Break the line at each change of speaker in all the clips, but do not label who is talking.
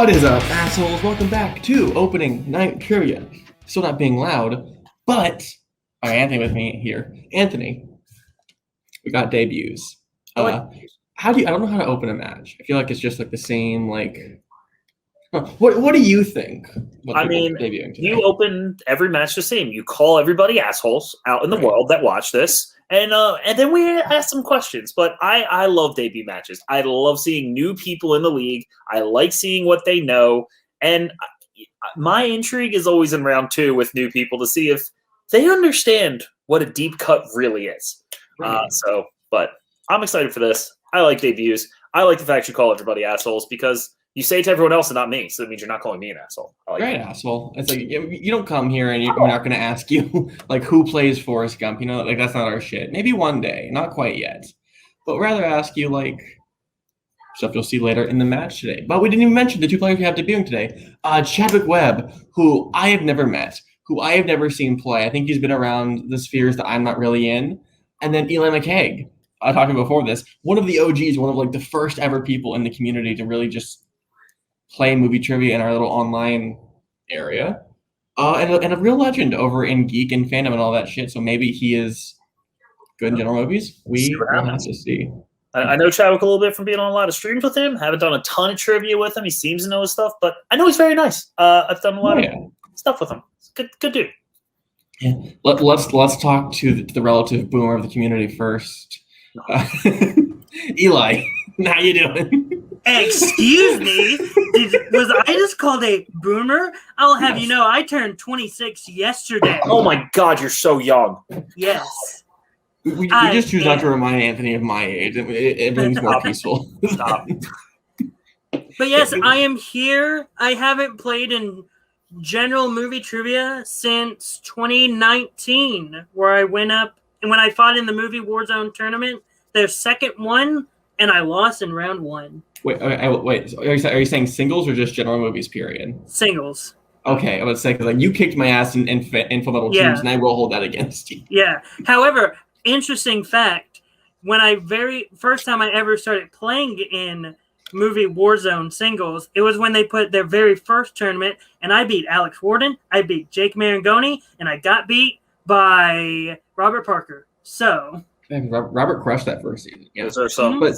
What is up, assholes? Welcome back to opening night trivia. Still not being loud, but I have Anthony with me here. Anthony, we got debuts. How do you? I don't know how to open a match. I feel like it's just like the same. What do you think?
I mean, you open every match the same. You call everybody assholes out in the world that watch this, and then we ask some questions. But I love debut matches. I love seeing new people in the league. I like seeing what they know, and my intrigue is always in round two with new people to see if they understand what a deep cut really is.
Right.
But I'm excited for this. I like debuts. I like the fact you call everybody assholes because you say it to everyone else and not me, so it means you're not calling me an asshole.
Right, asshole. It's like you don't come here and we're not going to ask you like who plays Forrest Gump. You know, like that's not our shit. Maybe one day, not quite yet, but rather ask you like stuff you'll see later in the match today. But we didn't even mention the two players we have debuting today. Chadwick Webb, who I have never met, who I have never seen play. I think he's been around the spheres that I'm not really in. And then Eli McCaig. I talked about before this. One of the OGs, one of like the first ever people in the community to really just play movie trivia in our little online area, and a real legend over in geek and fandom and all that shit. So maybe he is good in general movies. We will have to see.
I know Chadwick a little bit from being on a lot of streams with him. Haven't done a ton of trivia with him. He seems to know his stuff, but I know he's very nice. I've done a lot of stuff with him. Good dude.
Yeah. Let's talk to the relative boomer of the community first. Eli, how you doing?
Excuse me? Was I just called a boomer? I'll have you know, I turned 26 yesterday.
Oh my God, you're so young.
Yes.
We just choose not to remind Anthony of my age. It brings more peaceful.
Stop.
But yes, I am here. I haven't played in general movie trivia since 2019, where I went up and when I fought in the movie Warzone tournament, their second one, and I lost in round one.
Wait. Are you saying singles or just general movies? Period.
Singles.
Okay, I would say because like you kicked my ass in Full Metal Teams, and I will hold that against you.
Yeah. However, interesting fact: when first time I ever started playing in movie Warzone singles, it was when they put their very first tournament, and I beat Alex Warden, I beat Jake Marangoni, and I got beat by Robert Parker. So.
Robert crushed that first season. Yeah.
Those are some
but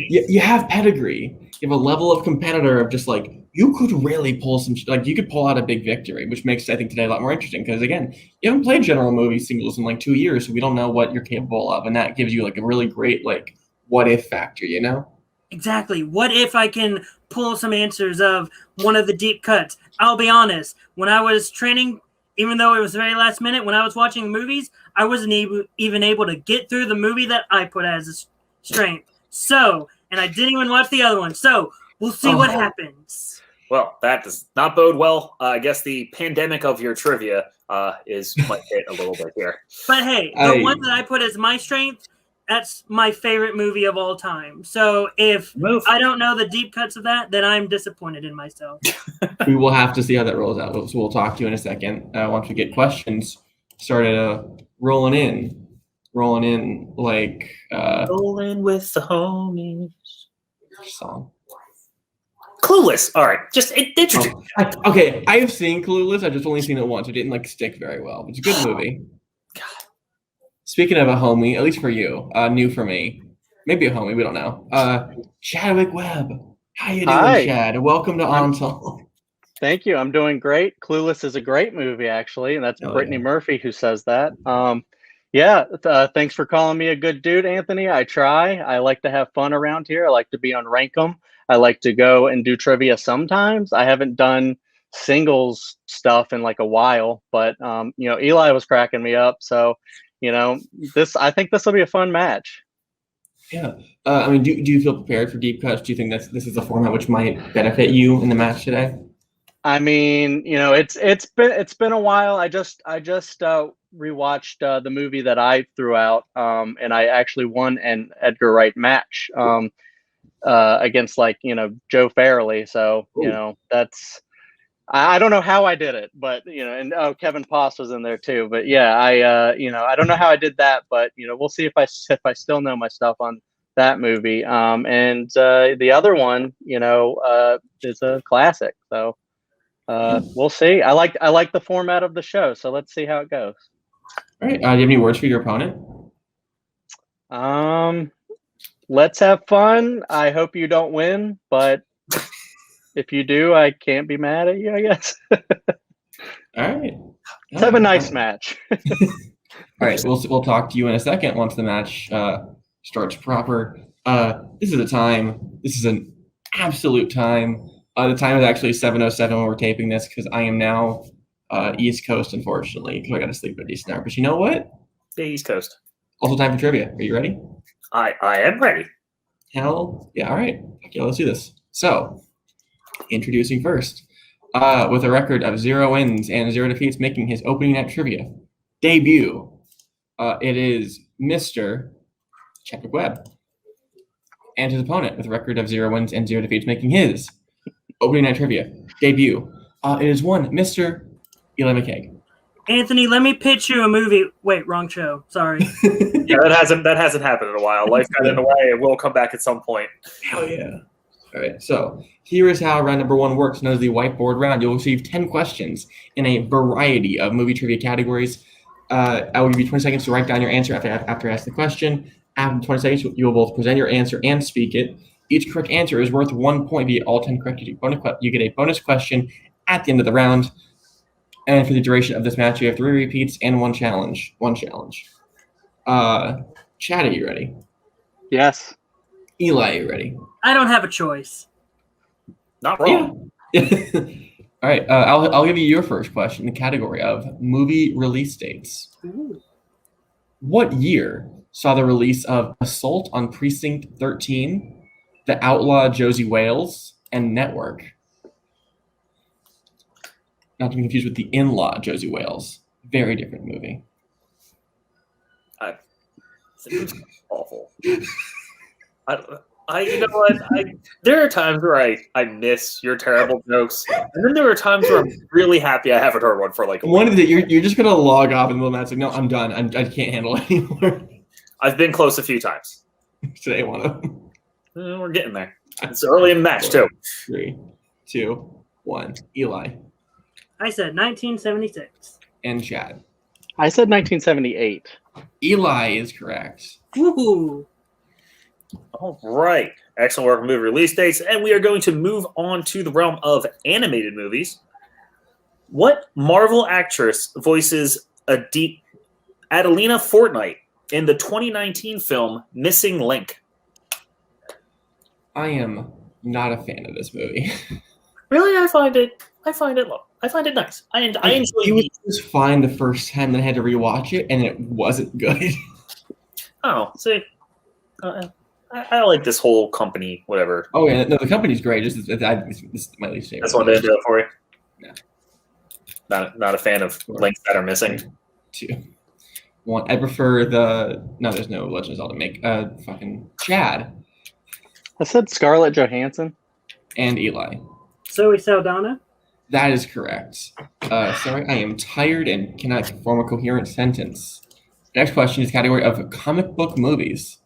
you have pedigree. You have a level of competitor of just like you could really pull some you could pull out a big victory, which makes I think today a lot more interesting because again, you haven't played general movie singles in like 2 years, so we don't know what you're capable of, and that gives you like a really great like what if factor, you know?
Exactly. What if I can pull some answers of one of the deep cuts? I'll be honest. When I was training, even though it was very last minute, when I was watching movies, I wasn't even able to get through the movie that I put as a strength. So, and I didn't even watch the other one. So, we'll see what happens.
Well, that does not bode well. I guess the pandemic of your trivia might hit a little bit here.
But hey, the one that I put as my strength, that's my favorite movie of all time. So if I don't know the deep cuts of that, then I'm disappointed in myself.
We will have to see how that rolls out. So we'll talk to you in a second. Once we get questions started rolling in like
rolling with the homies.
Song.
Clueless. All right, just introduce.
Okay, I have seen Clueless. I've just only seen it once. It didn't like stick very well. It's a good movie.
God.
Speaking of a homie, at least for you, new for me, maybe a homie, we don't know. Chadwick Webb, how you doing, Chad? Welcome to Ontal.
Thank you. I'm doing great. Clueless is a great movie, actually, and that's Brittany Murphy who says that. Thanks for calling me a good dude, Anthony. I try. I like to have fun around here. I like to be on Rankem. I like to go and do trivia sometimes. I haven't done singles stuff in like a while, but Eli was cracking me up, so. I think this will be a fun match.
Yeah. I mean, do you feel prepared for deep cuts? Do you think this is a format which might benefit you in the match today?
I mean, it's been a while. I just rewatched the movie that I threw out, and I actually won an Edgar Wright match against Joe Farrelly. So that's. I don't know how I did it, but and Kevin Poss was in there too. But yeah, I don't know how I did that, but we'll see if I still know my stuff on that movie. And the other one, is a classic. So we'll see. I like the format of the show. So let's see how it goes.
All right. Do you have any words for your opponent?
Let's have fun. I hope you don't win, but if you do, I can't be mad at you, I guess.
All right.
Let's have a nice match.
All right. We'll talk to you in a second once the match starts proper. This is a time. This is an absolute time. The time is actually 7:07 when we're taping this because I am now East Coast, unfortunately, because I got to sleep at decent hour. But you know what?
Yeah, East Coast.
Also time for trivia. Are you ready?
I am ready.
Hell yeah. All right. Okay, let's do this. So, introducing first, with a record of 0 wins and 0 defeats, making his opening night trivia debut, it is Mr. Chadwick Webb. And his opponent, with a record of 0 wins and 0 defeats, making his opening night trivia debut, it is one Mr. Eli McCaig.
Anthony, let me pitch you a movie. Wait, wrong show. Sorry.
Yeah, that hasn't happened in a while. Life got in the way. It will come back at some point.
Hell yeah. All right, so here is how round number 1 works, known as the whiteboard round. You'll receive 10 questions in a variety of movie trivia categories. I will give you 20 seconds to write down your answer after I ask the question. After 20 seconds, you will both present your answer and speak it. Each correct answer is worth 1 point. Via all 10 correct, you get a bonus question at the end of the round. And for the duration of this match, you have 3 repeats and 1 challenge. Chad, are you ready?
Yes.
Eli, are you ready?
I don't have a choice.
Not wrong.
Yeah. All right. I'll give you your first question in the category of movie release dates.
Ooh.
What year saw the release of Assault on Precinct 13, The Outlaw Josie Wales, and Network? Not to be confused with The In-Law Josie Wales. Very different movie.
It's awful. You know what? There are times where I miss your terrible jokes, and then there are times where I'm really happy I haven't heard one for like a week.
One of the you're just gonna log off in the middle of the match. Like, no, I'm done. I can't handle it anymore.
I've been close a few times.
Today, one of them.
We're getting there. It's early in the match too.
3, 2, 1. Eli
I said 1976.
and Chad.
I said 1978.
Eli is correct.
Woohoo!
All right. Excellent work on movie release dates. And we are going to move on to the realm of animated movies. What Marvel actress voices Adelina Fortnite in the 2019 film Missing Link?
I am not a fan of this movie.
Really? I find it nice. I enjoy
it. Was just fine the first time, then I had to rewatch it, and it wasn't good.
Oh, see, I like this whole company, whatever.
Oh yeah, no, the company's great. This is my least favorite.
That's one to do it for you.
Yeah.
Not a fan of links that are missing.
2, 1. I prefer there's no Legend of Zelda make. Fucking Chad.
I said Scarlett Johansson.
And Eli.
Zoe Saldana.
That is correct. Sorry, I am tired and cannot form a coherent sentence. Next question is category of comic book movies.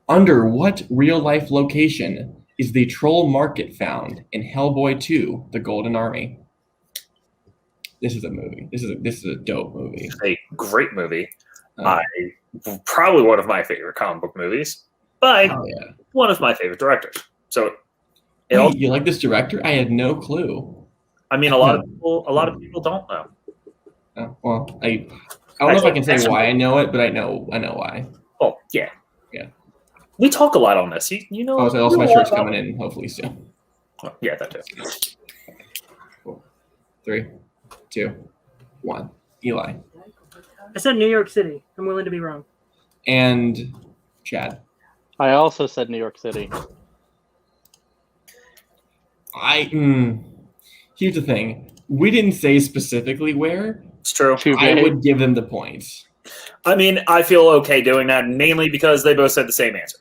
Under what real-life location is the Troll Market found in Hellboy 2: The Golden Army? This is a movie. This is a dope movie.
A great movie. Probably one of my favorite comic book movies by one of my favorite directors. So,
you like this director? I had no clue.
I mean, a lot of people don't know.
Well, I don't know if I can say why I know it, but I know why.
Oh yeah. We talk a lot on this. You know.
Oh, so also my shirt's coming in hopefully soon.
Oh, yeah, that too.
4, 3, 2, 1. Eli.
I said New York City. I'm willing to be wrong.
And Chad.
I also said New York City.
Here's the thing. We didn't say specifically where.
It's true.
I would give them the points.
I mean, I feel okay doing that, mainly because they both said the same answer.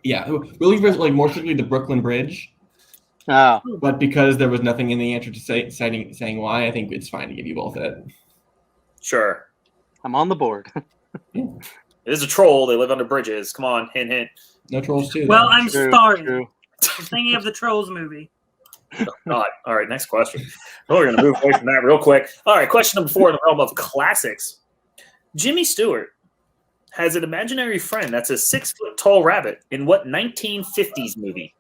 Yeah, really, like more specifically the Brooklyn Bridge.
Oh.
But because there was nothing in the answer to saying why, I think it's fine to give you both it.
Sure.
I'm on the board.
It is a troll. They live under bridges. Come on, hint, hint.
No Trolls 2.
Well,
though.
I'm
True,
sorry.
true.
I'm thinking of the Trolls movie.
God. All right, next question. Oh, we're going to move away from that real quick. All right, question number 4 in the realm of classics. Jimmy Stewart has an imaginary friend that's a 6-foot-tall rabbit in what 1950s movie?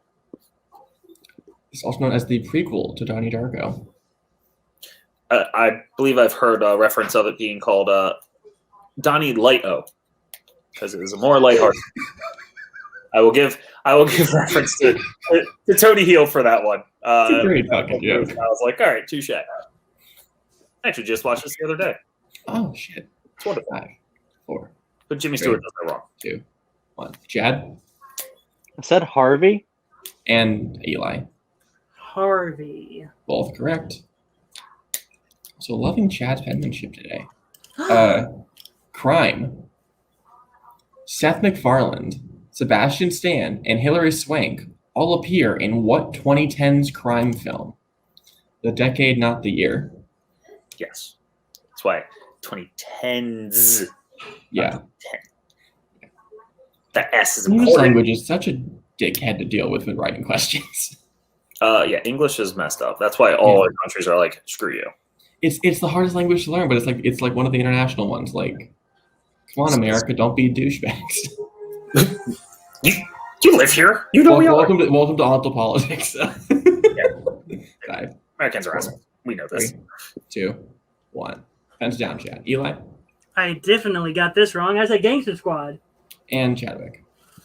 It's also known as the prequel to Donnie Darko.
I believe I've heard a reference of it being called Donnie Light-O, because it is a more lighthearted. I will give reference to Tony Heel for that one.
It's a great fucking
I
joke.
was like, all right, touche. I actually just watched this the other day.
Oh, shit.
It's wonderful.
5, 4,
But Jimmy Stewart does that wrong.
2, 1. Chad
I said Harvey.
and Eli.
Harvey.
Both correct. So loving Chad's penmanship today. Crime. Seth MacFarlane, Sebastian Stan, and Hilary Swank all appear in what 2010s crime film? The decade, not the year.
Yes. That's why 2010s.
Yeah.
The S is
English
important.
language is such a dickhead to deal with when writing questions.
Yeah, English is messed up. That's why all other countries are like, screw you.
It's the hardest language to learn, but it's like one of the international ones. Like, come on, America, don't be douchebags.
You live here. You know we are.
welcome to Alto Politics. 5,
Americans are assholes. We know this.
3, 2, 1. Pens down, Chad. Eli
I definitely got this wrong. I said Gangster Squad.
and Chadwick.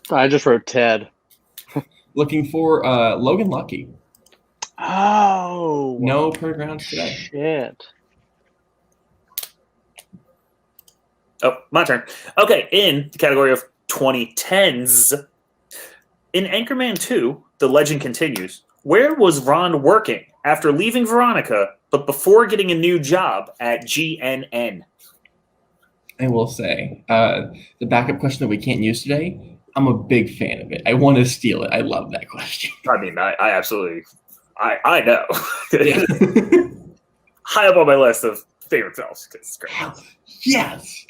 I just wrote Ted.
Looking for Logan Lucky.
Oh.
No per rounds today.
Shit.
Oh, my turn. Okay, in the category of 2010s, in Anchorman 2, The Legend Continues, where was Ron working after leaving Veronica, but before getting a new job at GNN?
I will say, the backup question that we can't use today, I'm a big fan of it. I want to steal it. I love that question.
I mean, I absolutely, I know.
Yeah.
High up on my list of favorite films. 'Cause it's great.
Yes.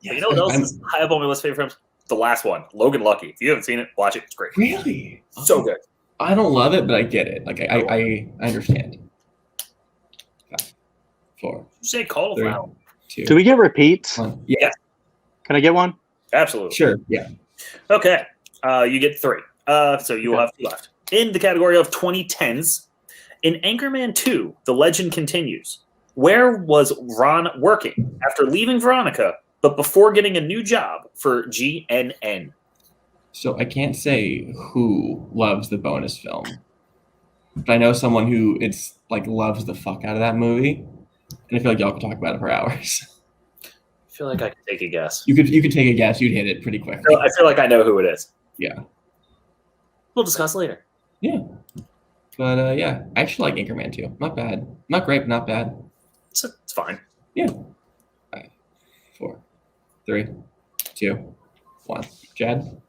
But you know what else is high up on my list of favorite films? The last one, Logan Lucky. If you haven't seen it, watch it. It's great.
Really?
So good.
I don't love it, but I get it. Like I understand. 5, 4,
You say call of
3,
loud.
2,
Do we get repeats?
1. Yeah.
Can I get one?
Absolutely.
Sure. Yeah.
Okay. You get 3. So you will have 2 left. In the category of 2010s, in Anchorman 2, The Legend Continues, where was Ron working after leaving Veronica, but before getting a new job for GNN?
So I can't say who loves the bonus film, but I know someone who loves the fuck out of that movie, and I feel like y'all could talk about it for hours.
I feel like I could take a guess.
You could take a guess. You'd hit it pretty quickly.
I feel like I know who it is.
Yeah.
We'll discuss later.
Yeah. But yeah, I actually like Anchorman 2. Not bad. Not great, but not bad.
It's fine.
Yeah. 5, 4, 3, 2, 1. Chad,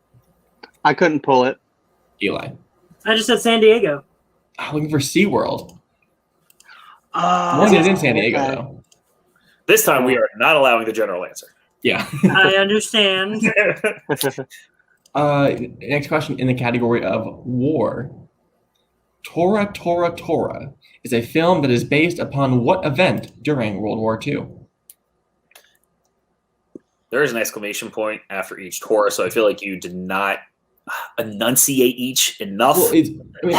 I couldn't pull it.
Eli.
I just said San Diego.
Looking for SeaWorld. One is in San Diego, though.
This time we are not allowing the general answer.
Yeah.
I understand.
Next question in the category of war. Tora, Tora, Tora is a film that is based upon what event during World War II?
There is an exclamation point after each Torah, so I feel like you did not enunciate each enough.
Well,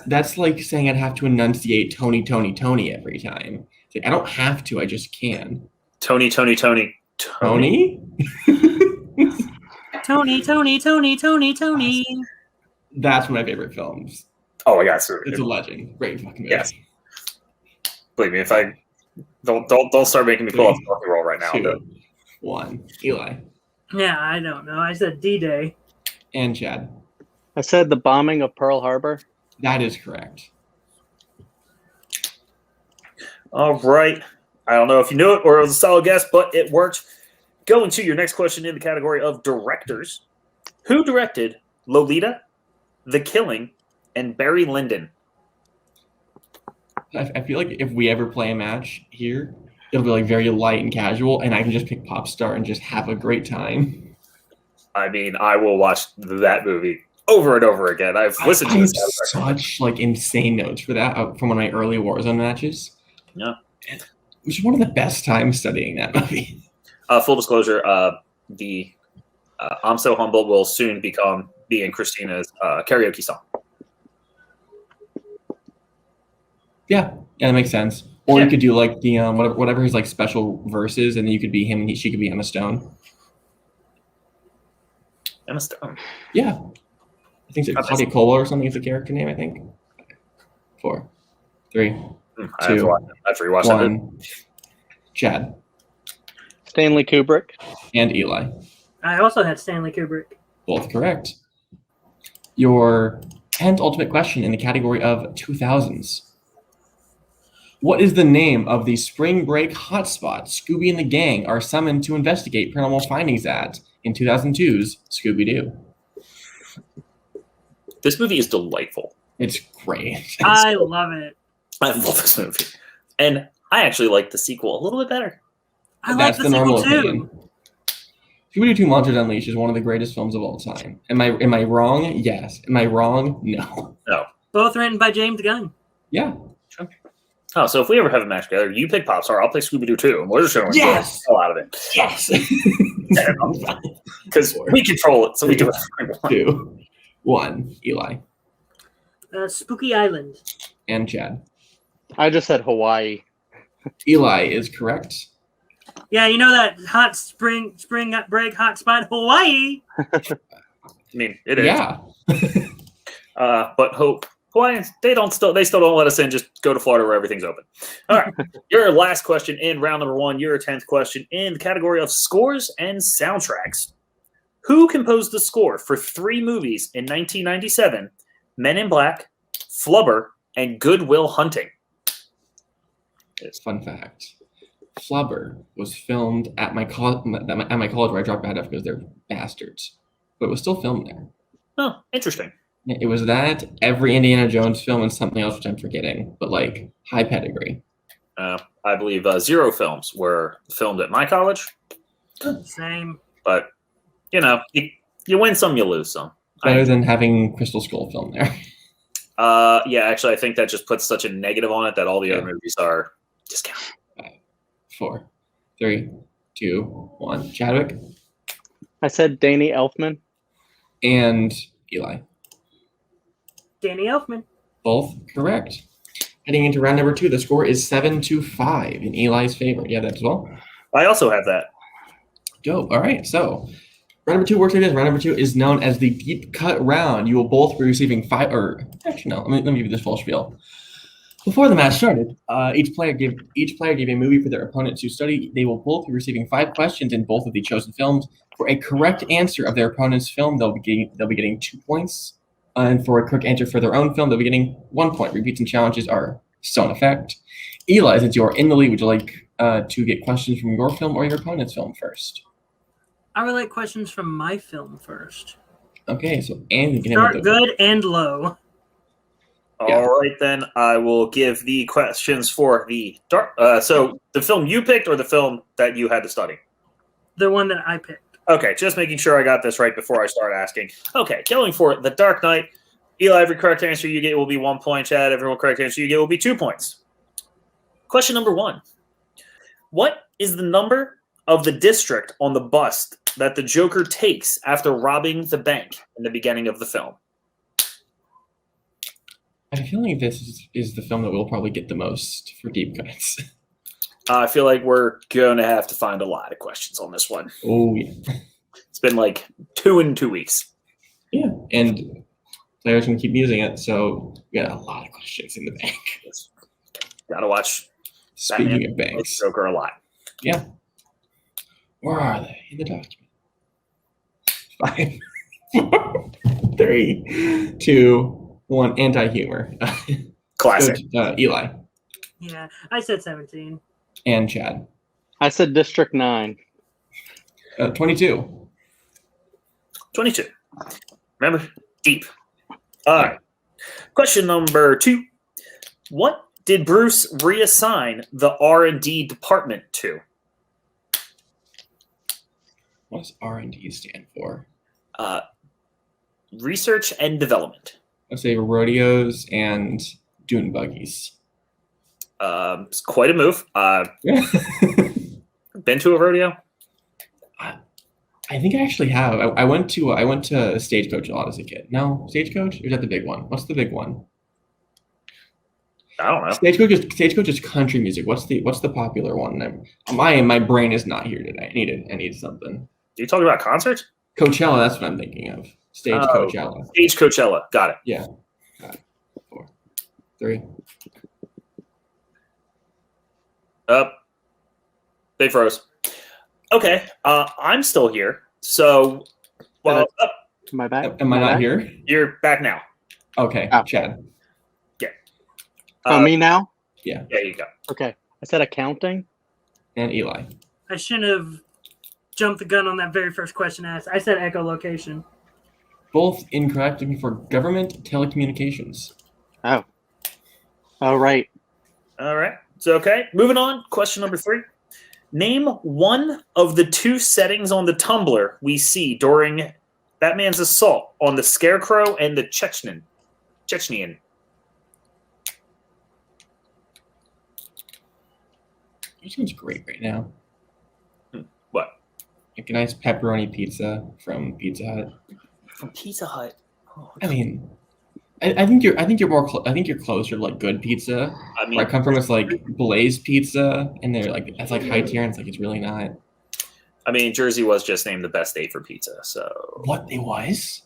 that's like saying I'd have to enunciate Tony, Tony, Tony every time. It's like, I don't have to. I just can.
Tony.
Tony?
Tony, Tony, Tony, Tony, Tony.
That's one of my favorite films.
Oh my God,
It's a legend. Great fucking movie.
Yes. Believe me, if I don't start making me pull off the rocky roll right now.
2, 1. Eli
Yeah, I don't know. I said D-Day.
and Chad.
I said the bombing of Pearl Harbor.
That is correct.
All right. I don't know if you knew it or it was a solid guess, but it worked. Going to your next question in the category of directors. Who directed Lolita, The Killing, and Barry Lyndon?
I feel like if we ever play a match here, it'll be like very light and casual, and I can just pick Pop Star and just have a great time.
I mean, I will watch that movie over and over again. I've listened to
I have
this.
such like insane notes for that from one of my early Warzone matches.
Yeah.
Which is one of the best times studying that movie.
Full disclosure, the I'm So Humble will soon become me and Christina's karaoke song.
Yeah, that makes sense. Or
Yeah.
you could do like the whatever his like special verses, and then you could be him and she could be Emma Stone.
Emma Stone.
Yeah, I think it's Claudia Cole or something is the character name. I think. 4, 3,
I have
2,
to rewatch that.
1. Chad
Stanley Kubrick.
and Eli,
I also had Stanley Kubrick.
both correct. Your penultimate question in the category of 2000s. What is the name of the spring break hotspot Scooby and the gang are summoned to investigate paranormal findings at in 2002's Scooby-Doo?
This movie is delightful.
It's great.
I love it.
I love this movie. And I actually like the sequel a little bit better.
I like the sequel too.
Scooby-Doo 2 Monsters Unleashed is one of the greatest films of all time. Am I wrong? Yes. Am I wrong? No.
No.
Both written by James Gunn.
Yeah.
Oh, so if we ever have a match together, you pick Popstar, I'll play Scooby-Doo 2, and we're just going to
Yes!
the hell out of it.
Yes.
Because we control it, so we do it.
2, 1. Eli
Spooky Island.
and Chad.
I just said Hawaii.
Eli is correct.
Yeah, you know that hot spring break hotspot Hawaii.
I mean, it is.
Yeah.
But Hawaiians, they still don't let us in. Just go to Florida where everything's open. All right. Your last question in round number 1, your 10th question in the category of scores and soundtracks. Who composed the score for 3 movies in 1997? Men in Black, Flubber, and Good Will Hunting.
Fun fact. Flubber was filmed at my college where I dropped out of because they're bastards. But it was still filmed there.
Oh, interesting.
It was that, every Indiana Jones film, and something else which I'm forgetting, but like high pedigree.
I believe 0 films were filmed at my college.
Same.
But, you know, you win some, you lose some.
Better than having Crystal Skull filmed there.
Yeah, actually, I think that just puts such a negative on it that all the other movies are discounted.
5, 4, 3, 2, 1. Chadwick
I said Danny Elfman.
and Eli.
Danny Elfman.
Both correct. Heading into round number 2, the score is 7-5 in Eli's favor. You have that as well?
I also have that.
Dope. All right. So round number 2 works like this. Round number 2 is known as the deep cut round. You will both be receiving 5, or actually no, let me give you this full spiel. Before the match started, each player gave a movie for their opponent to study. They will both be receiving 5 questions in both of the chosen films. For a correct answer of their opponent's film, they'll be getting 2 points. And for a correct answer for their own film, they'll be getting 1 point. Repeats and challenges are still in effect. Eli, since you are in the lead, would you like to get questions from your film or your opponent's film first?
I would like questions from my film first.
Okay, so Andy can
Start good and low.
Yeah.
All right, then I will give the questions for the dark. So the film you picked or the film that you had to study?
The one that I picked.
Okay, just making sure I got this right before I start asking. Okay, going for The Dark Knight. Eli, every correct answer you get will be 1 point. Chad, every correct answer you get will be 2 points. Question number 1. What is the number of the district on the bus that the Joker takes after robbing the bank in the beginning of the film?
I feel like this is the film that we'll probably get the most for deep cuts.
I feel like we're going to have to find a lot of questions on this one.
Oh, yeah.
It's been like 2 in 2 weeks.
Yeah, and players can keep using it, so we got a lot of questions in the bank.
Got to watch
Speaking
Batman
of banks.
Joker a lot.
Yeah. Where are they in the document? 5, 4, 3, 2, 1. Anti-humor.
Classic.
Eli
Yeah, I said 17.
and Chad.
I said District 9.
22.
22. Remember? Deep. All right. Question number 2. What did Bruce reassign the R&D department to?
What does R&D stand for?
Research and development.
I'd say rodeos and dune buggies.
It's quite a move.
Yeah.
Been to a rodeo?
I think I actually have. I went to Stagecoach a lot as a kid. No, Stagecoach? Or is that the big one? What's the big one?
I don't know.
Stagecoach is country music. What's the popular one? My brain is not here today. I need something.
Are you talking about concerts?
Coachella, that's what I'm thinking of. Coachella.
Stage Coachella. Got it.
Yeah. Got it. 4, 3.
They froze. Okay. I'm still here. So, well,
Am I back?
Am I not here?
You're back now.
Okay,
Oh.
Chad.
Me now?
Yeah.
There you go.
Okay. I said accounting.
And Eli.
I shouldn't have jumped the gun on that very first question asked. I said echolocation.
Both incorrect, looking for government telecommunications.
Oh. Oh, right.
All right. So, okay. Moving on. Question number 3. Name one of the 2 settings on the tumbler we see during Batman's assault on the Scarecrow and the Chechenian.
It seems great right now.
What?
Like a nice pepperoni pizza from Pizza Hut.
From Pizza Hut. Oh,
I mean, I think you're closer to like good pizza.
I mean,
Where I come from, it's like Blaze Pizza, and they're like that's like high tier, and it's really not.
I mean, Jersey was just named the best state for pizza. So
What it was?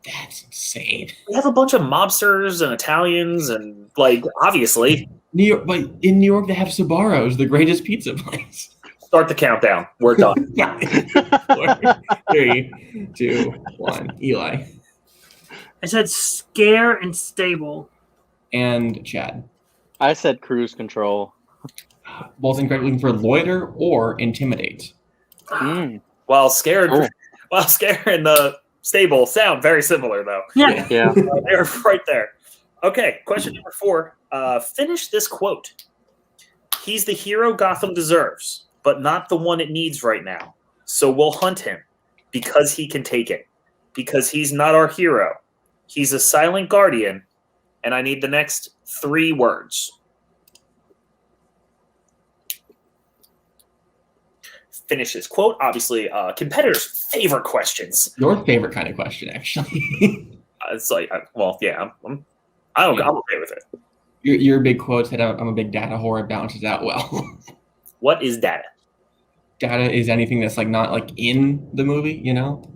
That's insane.
we have a bunch of mobsters and Italians, and like obviously
New York, but in New York they have Sbarro's, the greatest pizza place.
start the countdown. We're done.
4, 3, 2, 1. Eli
I said scare and stable.
and Chad.
I said cruise control.
Both incorrect, looking for loiter or intimidate.
Mm.
While scared,
Cool.
while scared and the stable sound very similar though.
Yeah.
Yeah.
They're right there. Okay, question number 4. Finish this quote. He's the hero Gotham deserves, but not the one it needs right now. So we'll hunt him because he can take it. Because he's not our hero. He's a silent guardian, and I need the next 3 words. Finish this quote. Obviously, competitors' favorite questions.
Your favorite kind of question, actually.
It's like, well, yeah, I'm okay with it.
You're a big quotes head. I'm a big data whore. It balances out well.
What is data?
Data is anything that's like not like in the movie, you know?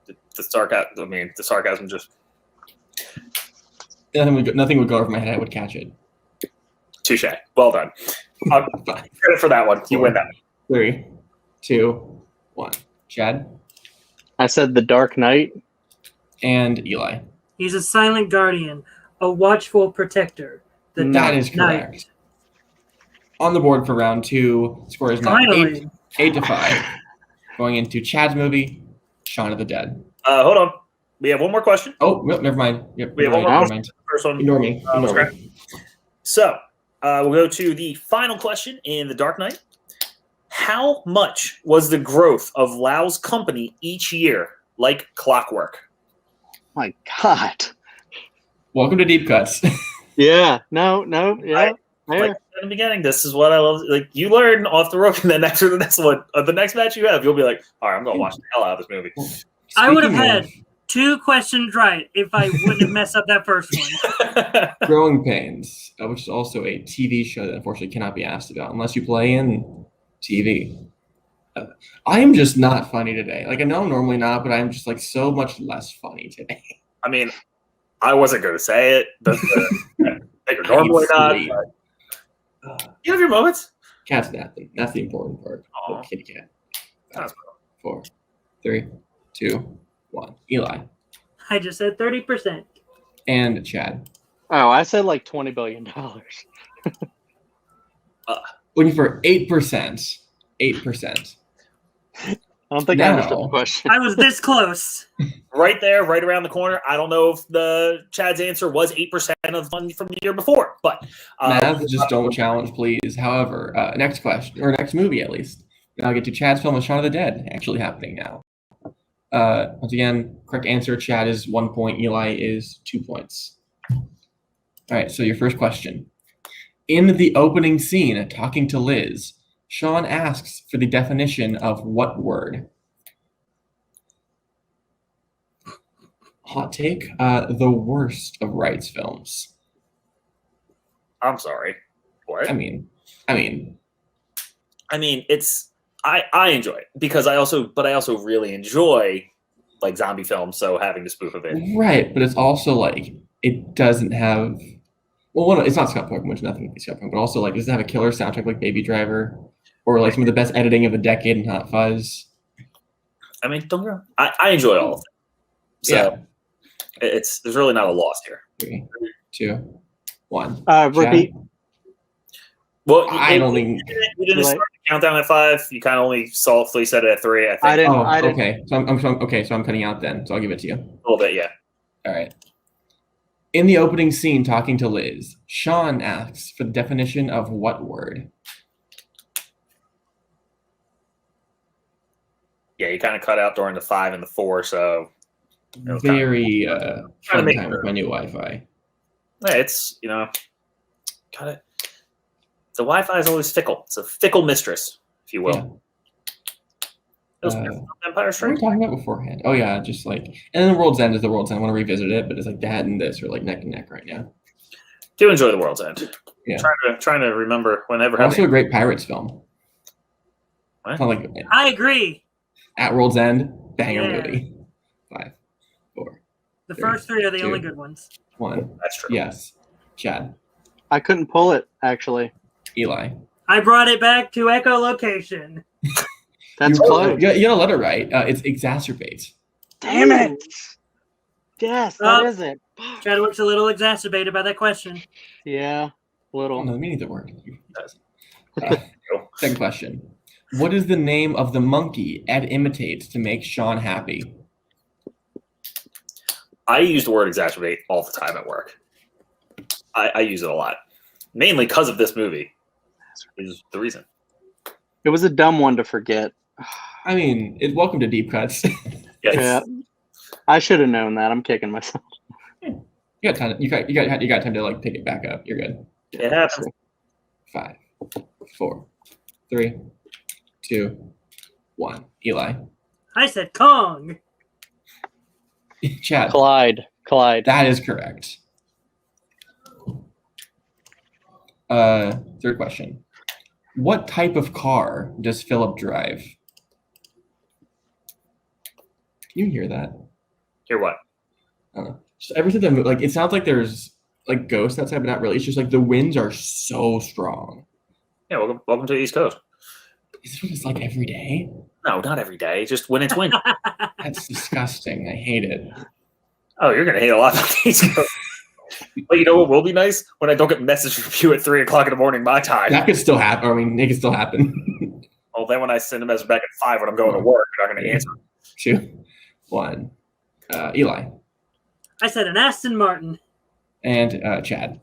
The sarcasm. I mean, the sarcasm just
Nothing would go over my head. I would catch it.
touche. Well done. Credit for that one. You win that.
3, 2, 1. Chad
I said the Dark Knight.
and Eli.
He's a silent guardian, a watchful protector. The
That
Dark
is correct.
Knight.
On the board for round 2, score is now
Finally.
8-5. Going into Chad's movie, Shaun of the Dead.
Hold on. We have one more question.
Oh, no, never mind. Yep,
We have
never
one more
mind.
First one.
Ignore me.
was
Ignore me.
correct. So we'll go to the final question in The Dark Knight. How much was the growth of Lau's company each year, like clockwork?
My God.
Welcome to Deep Cuts.
Yeah. No. Yeah.
Like in the beginning, this is what I love. Like you learn off the rope, and then after the next one, the next match you have, you'll be like, "All right, I'm gonna watch the hell out of this movie."
I would have
Speaking
had
of
2 questions right if I wouldn't have messed up that first one.
Growing Pains, which is also a TV show that unfortunately cannot be asked about unless you play in TV. I am just not funny today. Like I know I'm normally not, but I'm just like so much less funny today.
I mean, I wasn't going to say it, but you're normally not.
Sweet.
But you have your moments.
Cat's napping. That's the important part.
Aw.
Oh, kitty cat.
That's
4, 3, 2, 1. Eli
I just said 30%.
and Chad.
Oh, I said like $20 billion.
Looking for 8%. 8%.
I don't think I understood
Now-
the question.
I was this close.
right there, right around the corner. I don't know if the Chad's answer was 8% of the money from the year before, but
Math, just don't challenge, please. However, next question, or next movie at least. Now get to Chad's film of Shaun of the Dead, actually happening now. Once again, correct answer, Chad is 1 point, Eli is 2 points. All right, so your first question. In the opening scene, talking to Liz, Sean asks for the definition of what word? Hot take, the worst of Wright's films.
I'm sorry. What?
I mean,
it's I enjoy it because I also really enjoy like zombie films, so having to spoof of it.
right, but it's also like it doesn't have. Well, one, it's not Scott Pilgrim, which nothing against Scott Pilgrim, but also like does it have a killer soundtrack like Baby Driver, or like some of the best editing of the decade in Hot Fuzz?
I mean, don't get me wrong, I enjoy all of them. So there's really not a loss here.
3, 2, 1.
Repeat.
Well,
I don't think
you didn't start the countdown at 5. You kind of only softly said it at 3. I think.
I didn't.
Okay. So I'm cutting out then. So I'll give it to you.
A little bit, yeah.
All right. In the opening scene, talking to Liz, Sean asks for the definition of what word?
Yeah, you kind of cut out during the 5 and the 4, so
Very fun
make
time with my new Wi-Fi.
yeah, it's kind of the Wi-Fi is always fickle. It's a fickle mistress, if you will.
Yeah.
It was
What
Empire
were we
Strikes.
talking about beforehand? Oh yeah, just like, and then The World's End is The World's End. I want to revisit it, but it's like that and this are like neck and neck right now.
Do enjoy The World's End.
Yeah.
Trying to remember whenever.
Also a great Pirates film.
What?
It's not like
I agree.
At World's End, banger
Yeah.
movie. 5, 4,
The
3,
first 3 are the
2,
only good ones.
1.
That's true.
Yes. Chad.
I couldn't pull it actually.
Eli.
I brought it back to echolocation.
That's
You-
close.
You got a letter right. It's exacerbate.
Damn it! Yes, that
Oh.
is it.
Chadwick's a little exacerbated by that question.
Yeah,
Oh,
little.
no, the meaning of the word. Second question. What is the name of the monkey Ed imitates to make Sean happy?
I use the word exacerbate all the time at work. I use it a lot, mainly because of this movie. Is the reason.
It was a dumb one to forget.
I mean, welcome to Deep Cuts.
Yes.
Yeah, I should have known that. I'm kicking myself.
You got time. You got time to like pick it back up. You're good.
It happens.
5, 4, 3, 2, 1. Eli.
I said Kong.
Chad.
Clyde.
That is correct. Third question. What type of car does Philip drive? Can you hear that?
Hear what?
I don't know. Just every time, like it sounds like there's like ghosts outside, but not really. It's just like the winds are so strong.
Yeah, welcome to the East Coast.
Is this what it's like every day?
No, not every day. Just when it's windy.
That's disgusting. I hate it.
Oh, you're gonna hate a lot of the East Coast. But you know what will be nice? When I don't get message from you at 3 o'clock in the morning my time.
That could still happen. I mean, it could still happen.
Well, then when I send a message back at 5 when I'm going to work, you're not gonna answer.
2, 1. Eli
I said an Aston Martin.
and Chad.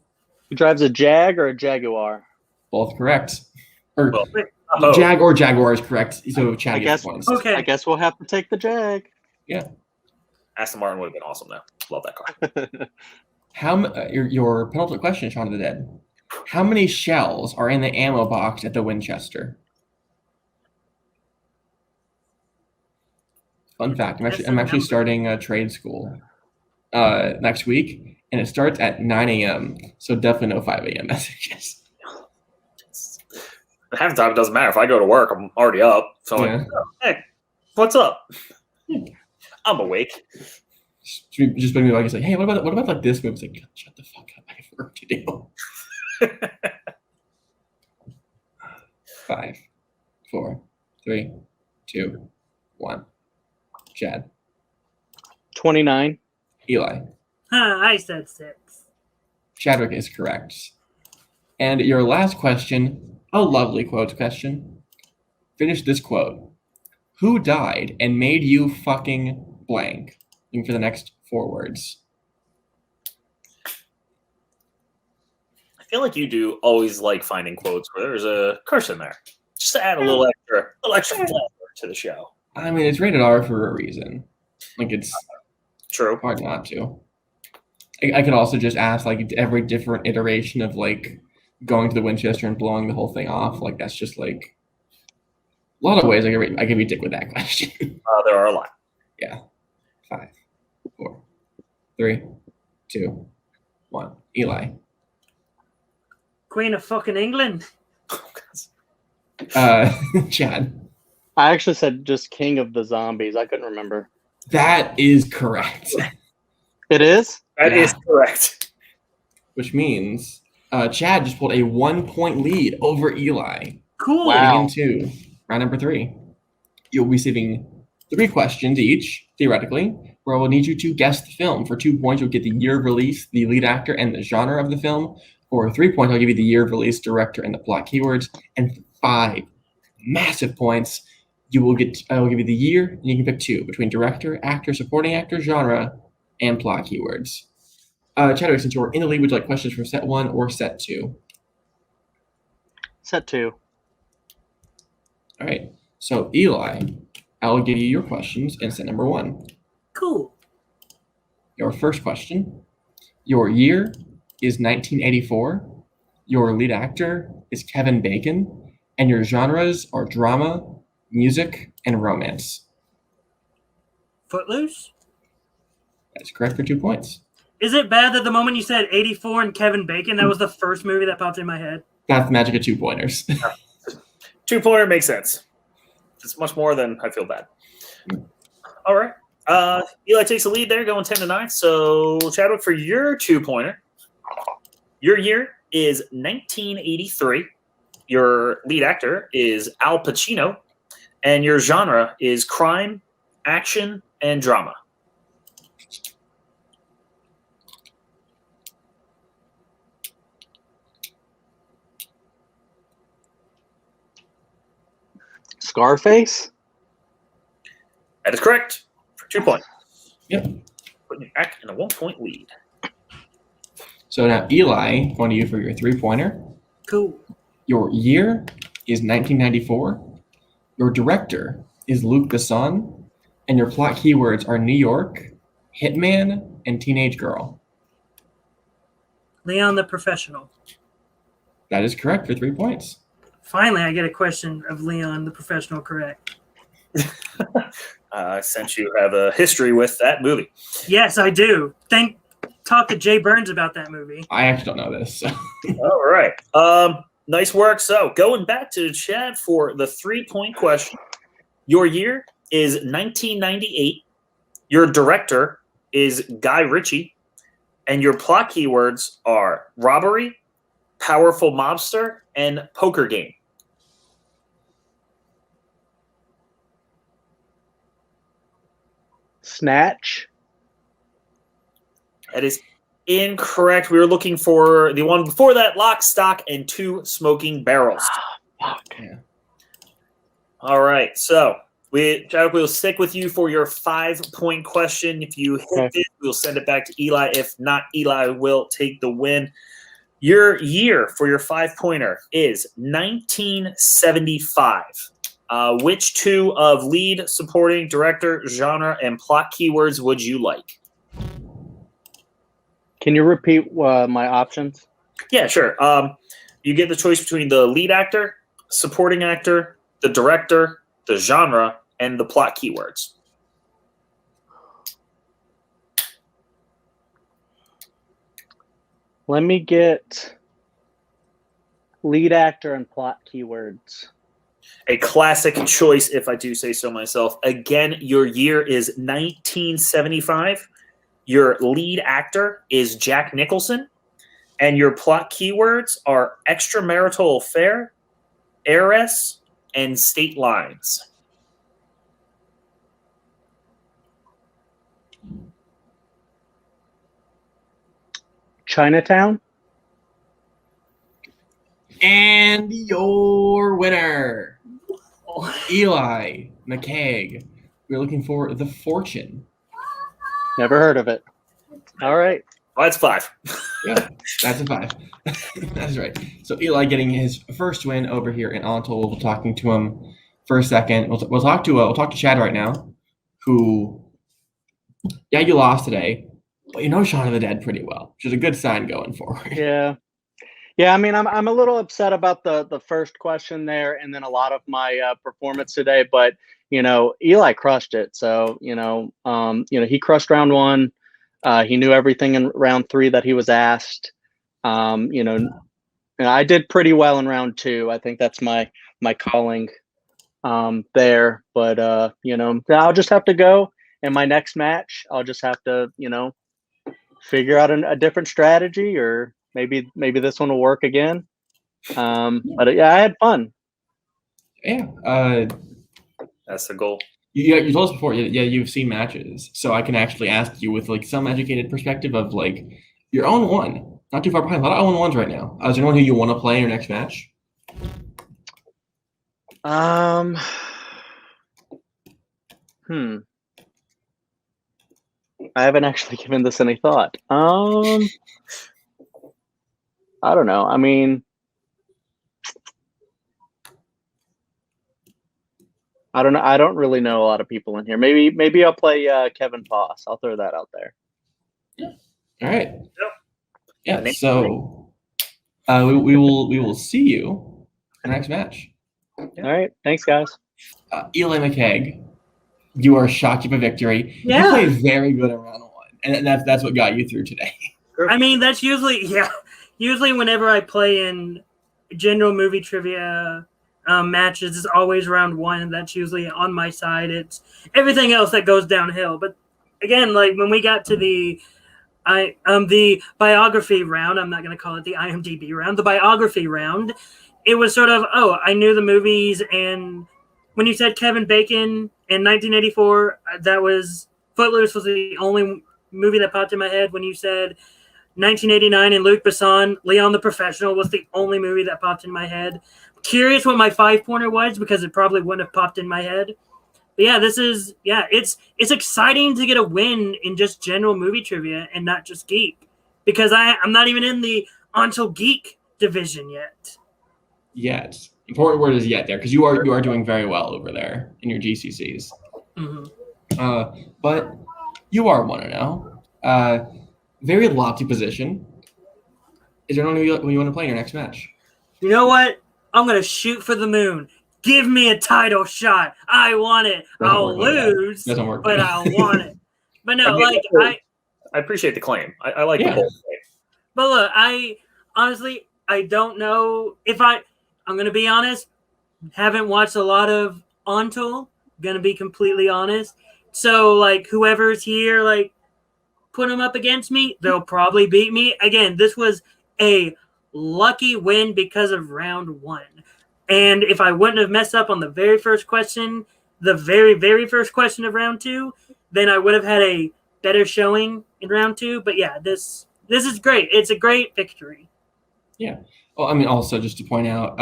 He drives a Jag or a Jaguar.
Both correct. Or
Oh,
Jag or Jaguar is correct. So Chad
I
gets
guess-
points.
Okay.
I guess we'll have to take the Jag.
Aston Martin would have been awesome though. Love that car.
Your penultimate question, Shaun of the Dead. How many shells are in the ammo box at the Winchester? Fun fact: I'm actually starting trade school next week, and it starts at 9 a.m. So definitely no 5 a.m. messages.
Half the time it doesn't matter. If I go to work, I'm already up. So I'm
Yeah.
like, oh, hey, what's up? I'm awake.
Just bring me like, it's like, hey, what about like this movie? It's like, shut the fuck up! I have work to do. 5, 4, 3, 2, 1. Chad.
29.
Eli.
I said 6.
Chadwick is correct. And your last question, a lovely quote question. Finish this quote. Who died and made you fucking blank? Looking for the next 4 words.
I feel like you do always like finding quotes where there's a curse in there. just to add a little extra flavor to the show.
I mean, it's rated R for a reason. Like, it's
True.
hard not to. I could also just ask, like, every different iteration of, like, going to the Winchester and blowing the whole thing off. Like, that's just, like, a lot of ways I could be dick with that question.
There are a lot.
Yeah. 5, 4, 3, 2, 1. Eli.
Queen of fucking England.
Chad.
I actually said just King of the Zombies. I couldn't remember.
That is correct.
It is?
That is correct.
Which means Chad just pulled a 1-point lead over Eli.
Cool.
Wow.
Into round number 3. You'll be receiving 3 questions each, theoretically, where I will need you to guess the film. For 2 points, you'll get the year of release, the lead actor, and the genre of the film. For 3 points, I'll give you the year of release, director, and the plot keywords. And for 5 massive points, I will give you the year, and you can pick 2 between director, actor, supporting actor, genre, and plot keywords. Chadwick, since you're in the lead, would you like questions from set 1 or set 2?
Set 2.
All right. So, Eli, I'll give you your questions in set number 1.
Cool.
Your first question. Your year is 1984. Your lead actor is Kevin Bacon. And your genres are drama, music, and romance.
Footloose?
That's correct for 2 points.
Is it bad that the moment you said 84 and Kevin Bacon, that was the first movie that popped in my head?
That's the magic of 2-pointers.
2-pointer makes sense. It's much more than I feel bad. All right. Eli takes the lead there, going 10-9. So, Chadwick, for your 2-pointer, your year is 1983. Your lead actor is Al Pacino. And your genre is crime, action, and drama.
Scarface?
That is correct for 2 points.
Yep.
Putting you back in a 1-point lead.
So now, Eli, going to you for your 3-pointer.
Cool.
Your year is 1994. Your director is Luc Besson. And your plot keywords are New York, Hitman, and Teenage Girl.
Leon the Professional.
That is correct for 3 points.
Finally, I get a question of Leon the Professional correct.
Since you have a history with that movie.
Yes, I do. Talk to Jay Burns about that movie.
I actually don't know this. So.
All right. Nice work. So going back to Chad for the 3-point question. Your year is 1998. Your director is Guy Ritchie. And your plot keywords are robbery, powerful mobster, and poker game.
Snatch?
That is incorrect. We were looking for the one before that, Lock, Stock, and Two Smoking Barrels.
Yeah.
All right. So, Chadwick, we'll stick with you for your 5-point question. If you hit it, we'll send it back to Eli. If not, Eli will take the win. Your year for your 5-pointer is 1975. Which 2 of lead, supporting, director, genre, and plot keywords would you like?
Can you repeat my options?
Yeah, sure. You get the choice between the lead actor, supporting actor, the director, the genre, and the plot keywords.
Let me get lead actor and plot keywords.
A classic choice, if I do say so myself. Again, your year is 1975. Your lead actor is Jack Nicholson. And your plot keywords are extramarital affair, heiress, and state lines.
Chinatown?
And your winner, Eli McCaig. We're looking for The Fortune.
Never heard of it. All right.
Well, that's 5.
Yeah, that's a 5. That's right. So Eli getting his first win over here in Ontal. We'll be talking to him for a second. We'll talk to Chad right now, who, yeah, you lost today, but you know Shaun of the Dead pretty well, which is a good sign going forward.
Yeah. Yeah, I mean, I'm a little upset about the first question there, and then a lot of my performance today. But Eli crushed it. So he crushed round 1. He knew everything in round 3 that he was asked. And I did pretty well in round 2. I think that's my calling there. But I'll just have to go in my next match. I'll just have to figure out a different strategy, or maybe this one will work again. But yeah, I had fun.
Yeah.
That's the goal.
You told us before, yeah, you've seen matches, so I can actually ask you with like some educated perspective of like your own one, not too far behind. A lot of own ones right now. Is there anyone who you want to play in your next match?
I haven't actually given this any thought. I don't know. I mean, I don't know. I don't really know a lot of people in here. Maybe I'll play Kevin Voss. I'll throw that out there.
Yeah. All right.
Yep.
Yeah. So we will see you in the next match.
All right. Thanks, guys.
Eli McCaig, you are shocked of a victory.
Yeah.
You played very good in round 1, and that's what got you through today.
I mean, that's usually whenever I play in general movie trivia matches, it's always round 1, and that's usually on my side. It's everything else that goes downhill. But again, like when we got to the biography round, I'm not going to call it the IMDb round, the biography round, it was sort of, I knew the movies, and when you said Kevin Bacon in 1984, that was Footloose was the only movie that popped in my head. When you said 1989 and Luc Besson, Leon the Professional was the only movie that popped in my head. Curious what my 5-pointer was, because it probably wouldn't have popped in my head. But yeah, it's exciting to get a win in just general movie trivia and not just geek, because I'm not even in the Ontal Geek division yet.
Yet. Important word is yet there, because you are doing very well over there in your GCCs.
Mm-hmm.
But you are 1-0. Very lofty position. Is there anyone you want to play in your next match?
You know what? I'm going to shoot for the moon. Give me a title shot. I want it. I'll lose, but I want it. But no, I
appreciate the claim. I like the whole thing.
But look, I honestly don't know if I'm going to be honest. Haven't watched a lot of Ontal. Going to be completely honest. So like whoever's here, like put them up against me, they'll probably beat me. Again, this was a lucky win because of round 1. And if I wouldn't have messed up on the very first question, the very, very first question of round 2, then I would have had a better showing in round 2. But yeah, this is great. It's a great victory.
Yeah. Well, I mean, also just to point out,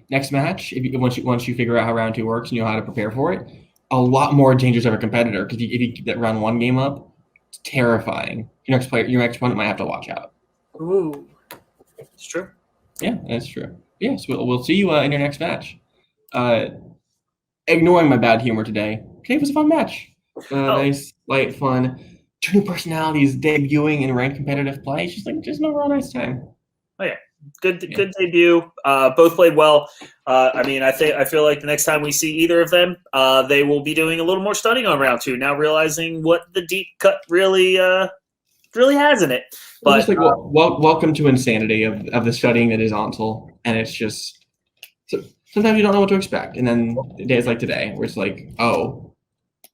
next match, once you figure out how round 2 works and you know how to prepare for it, a lot more dangerous of a competitor, because if you keep that round 1 game up, it's terrifying. Your next opponent might have to watch out.
Ooh,
it's true.
Yeah, that's true. Yes, we'll see you in your next match. Ignoring my bad humor today, it was a fun match. Nice, light, fun. 2 new personalities debuting in ranked competitive play. It's just an overall nice time.
Oh yeah, good debut. Both played well. I mean, I feel like the next time we see either of them, they will be doing a little more studying on round 2. Now realizing what the deep cut really has in it. But
just welcome to insanity of the studying that is Ontal, and it's just sometimes you don't know what to expect, and then days like today, where it's like, oh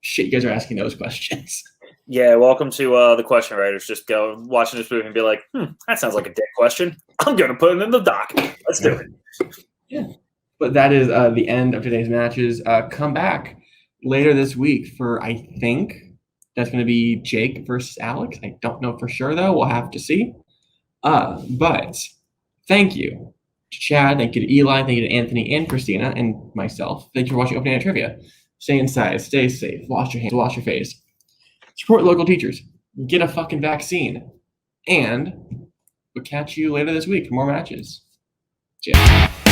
shit, you guys are asking those questions.
Yeah, welcome to the question writers. Just go watching this movie and be like, that sounds like a dick question. I'm going to put it in the doc. Let's do it.
Yeah. But that is the end of today's matches. Come back later this week for, I think, that's going to be Jake versus Alex. I don't know for sure, though. We'll have to see. But thank you to Chad. Thank you to Eli. Thank you to Anthony and Christina and myself. Thank you for watching Opening Night Trivia. Stay inside. Stay safe. Wash your hands. Wash your face. Support local teachers. Get a fucking vaccine. And catch you later this week for more matches. Cheers.